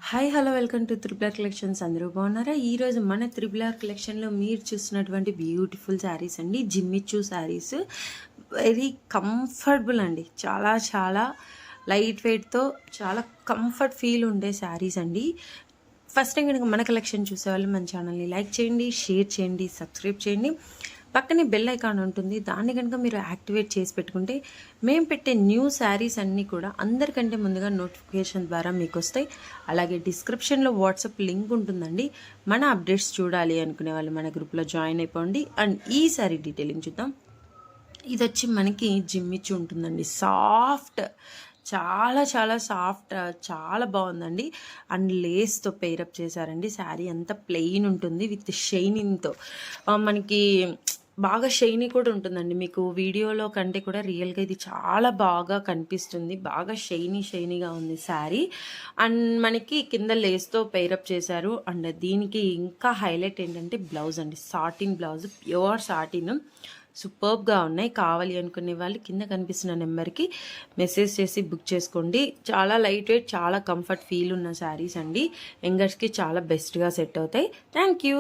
Hi hello welcome to triple R collections. అందరూ బాగున్నారా? ఈరోజు మన త్రిబులర్ కలెక్షన్లో మీరు చూస్తున్నటువంటి బ్యూటిఫుల్ శారీస్ అండి, జిమ్మిచూ శారీస్. వెరీ కంఫర్టబుల్ అండి, చాలా చాలా లైట్ వెయిట్తో చాలా కంఫర్ట్ ఫీల్ ఉండే శారీస్ అండి. ఫస్ట్ టైం కనుక మన కలెక్షన్ చూసేవాళ్ళు మన ఛానల్ని లైక్ చేయండి, షేర్ చేయండి, సబ్స్క్రైబ్ చేయండి. పక్కనే బెల్ ఐకాన్ ఉంటుంది, దాన్ని కనుక మీరు యాక్టివేట్ చేసి పెట్టుకుంటే మేము పెట్టే న్యూ శారీస్ అన్నీ కూడా అందరికంటే ముందుగా నోటిఫికేషన్ ద్వారా మీకు వస్తాయి. అలాగే డిస్క్రిప్షన్లో వాట్సాప్ లింక్ ఉంటుందండి. మన అప్డేట్స్ చూడాలి అనుకునే వాళ్ళు మన గ్రూప్లో జాయిన్ అయిపోండి. అండ్ ఈ శారీ డీటెయిలింగ్ చూద్దాం. ఇది వచ్చి మనకి జిమ్మిచ్చి ఉంటుందండి, సాఫ్ట్, చాలా చాలా సాఫ్ట్, చాలా బాగుందండి. అండ్ లేస్తో పేరప్ చేశారండి. శారీ అంతా ప్లెయిన్ ఉంటుంది విత్ షైనింగ్తో. మనకి బాగా షైనీ కూడా ఉంటుందండి. మీకు వీడియోలో కంటే కూడా రియల్గా ఇది చాలా బాగా కనిపిస్తుంది. బాగా షైనీగా ఉంది శారీ. అండ్ మనకి కింద లేస్తో పేరప్ చేశారు. అండ్ దీనికి ఇంకా హైలైట్ ఏంటంటే బ్లౌజ్ అండి, సాటిన్ బ్లౌజ్, ప్యూర్ సాటిన్, సూపర్బ్గా ఉన్నాయి. కావాలి అనుకునే వాళ్ళు కింద కనిపిస్తున్న నెంబర్కి మెసేజ్ చేసి బుక్ చేసుకోండి. చాలా లైట్ వెయిట్, చాలా కంఫర్ట్ ఫీల్ ఉన్న శారీస్ అండి. యంగర్స్కి చాలా బెస్ట్గా సెట్ అవుతాయి. Thank you.